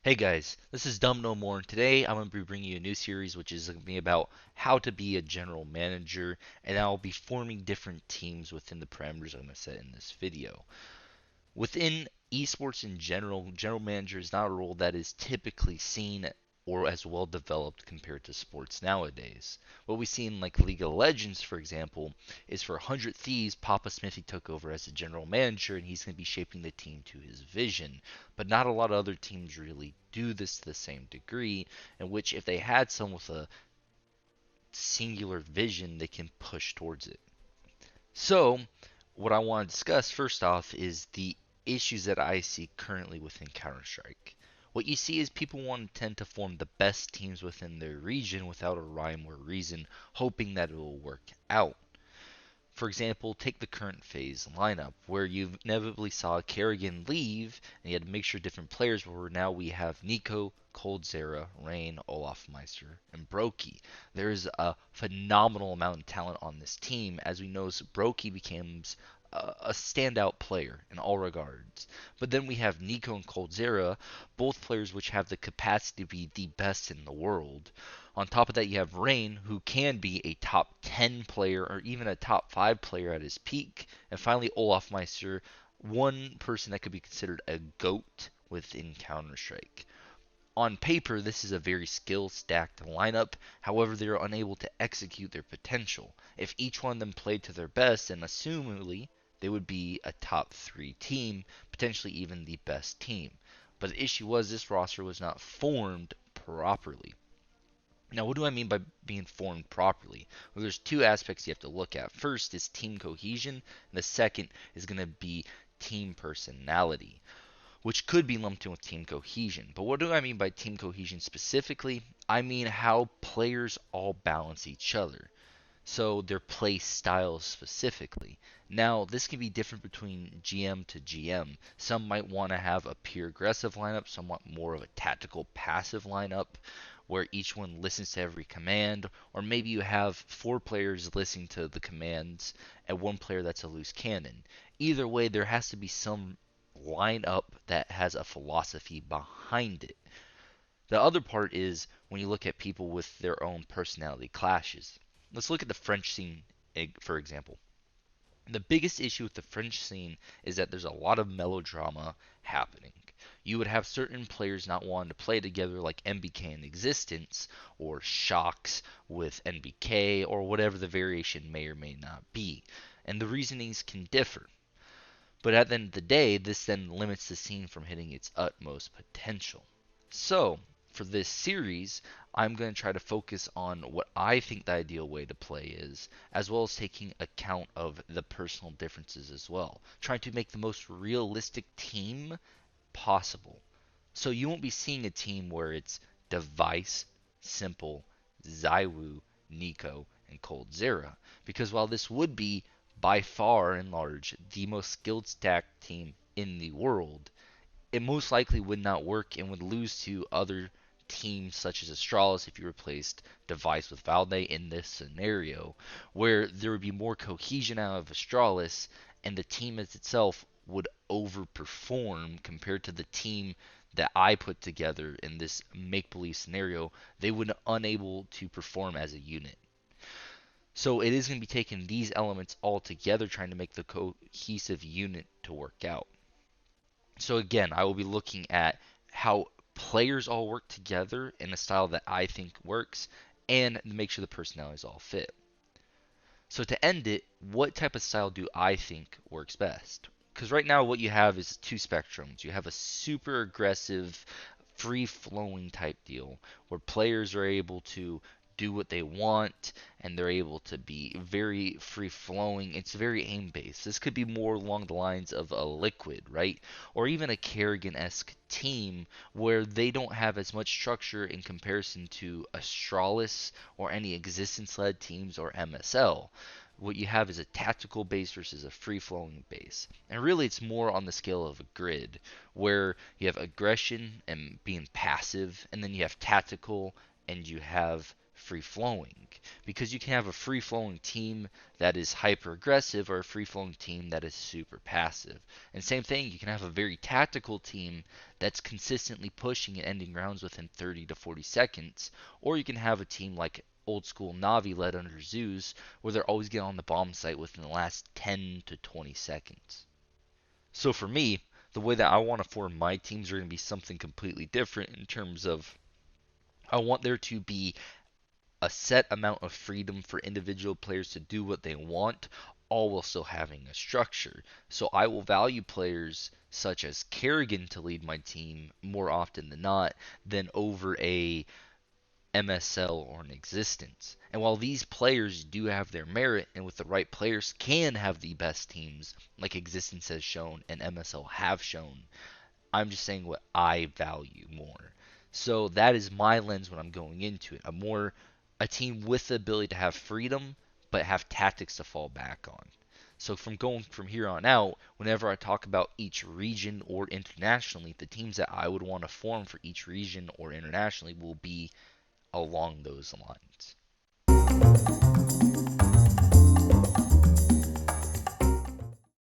Hey guys, this is Dumb No More, and today I'm going to be bringing you a new series which is going to be about how to be a general manager, and I'll be forming different teams within the parameters I'm going to set in this video. Within esports in general, general manager is not a role that is typically seen or as well developed compared to sports nowadays. What we see in like League of Legends, for example, is for 100 Thieves, Papa Smithy took over as a general manager and he's going to be shaping the team to his vision. But not a lot of other teams really do this to the same degree, in which if they had someone with a singular vision, they can push towards it. So, what I want to discuss first off is the issues that I see currently within Counter Strike. What you see is people want to tend to form the best teams within their region without a rhyme or reason, hoping that it will work out. For example, take the current phase lineup, where you inevitably saw Kerrigan leave, and you had to make sure different players were. Now we have Nico, Coldzera, Rain, Olafmeister, and Brokey. There is a phenomenal amount of talent on this team, as we know Brokey becomes a standout player in all regards. But then we have Nico and Coldzera, both players which have the capacity to be the best in the world. On top of that, you have Rain, who can be a top 10 player or even a top 5 player at his peak. And finally, Olafmeister, one person that could be considered a GOAT within Counter Strike. On paper, this is a very skill stacked lineup. However, they are unable to execute their potential. If each one of them played to their best, then assumably they would be a top 3 team, potentially even the best team. But the issue was this roster was not formed properly. Now, what do I mean by being formed properly? Well, there's two aspects you have to look at. First is team cohesion, and the second is going to be team personality, which could be lumped in with team cohesion. But what do I mean by team cohesion specifically? I mean how players all balance each other. So their play styles specifically. Now, this can be different between GM to GM. Some might want to have a pure aggressive lineup, some want more of a tactical passive lineup where each one listens to every command, or maybe you have four players listening to the commands and one player that's a loose cannon. Either way, there has to be some lineup that has a philosophy behind it. The other part is when you look at people with their own personality clashes. Let's look at the French scene, for example. The biggest issue with the French scene is that there's a lot of melodrama happening. You would have certain players not wanting to play together, like MBK in Existence, or Shocks with NBK, or whatever the variation may or may not be. And the reasonings can differ. But at the end of the day, this then limits the scene from hitting its utmost potential. So, for this series, I'm going to try to focus on what I think the ideal way to play is, as well as taking account of the personal differences as well. Trying to make the most realistic team possible. So you won't be seeing a team where it's Device, Simple, Zywoo, Nico, and Coldzera. Because while this would be by far and large the most skilled stacked team in the world, it most likely would not work and would lose to other teams such as Astralis if you replaced Device with Valde in this scenario, where there would be more cohesion out of Astralis and the team as itself would overperform compared to the team that I put together in this make believe scenario. They would unable to perform as a unit. So it is going to be taking these elements all together, trying to make the cohesive unit to work out. So again, I will be looking at how players all work together in a style that I think works and make sure the personalities all fit. So to end it, what type of style do I think works best? Because right now what you have is two spectrums. You have a super aggressive, free flowing type deal where players are able to do what they want and they're able to be very free flowing. It's very aim based. This could be more along the lines of a Liquid, right? Or even a Kerrigan esque team where they don't have as much structure in comparison to Astralis or any existence led teams or MSL. What you have is a tactical base versus a free flowing base. And really, it's more on the scale of a grid where you have aggression and being passive, and then you have tactical and you have free flowing, because you can have a free flowing team that is hyper aggressive or a free flowing team that is super passive. And same thing, you can have a very tactical team that's consistently pushing and ending rounds within 30 to 40 seconds, or you can have a team like old school Navi led under Zeus where they're always getting on the bomb site within the last 10 to 20 seconds. So for me, the way that I want to form my teams are going to be something completely different in terms of I want there to be a set amount of freedom for individual players to do what they want, all while still having a structure. So I will value players such as Kerrigan to lead my team more often than not than over a MSL or an existence. And while these players do have their merit and with the right players can have the best teams, like existence has shown and MSL have shown, I'm just saying what I value more. So that is my lens when I'm going into it. A team with the ability to have freedom but have tactics to fall back on. So from going from here on out, whenever I talk about each region or internationally, the teams that I would want to form for each region or internationally will be along those lines.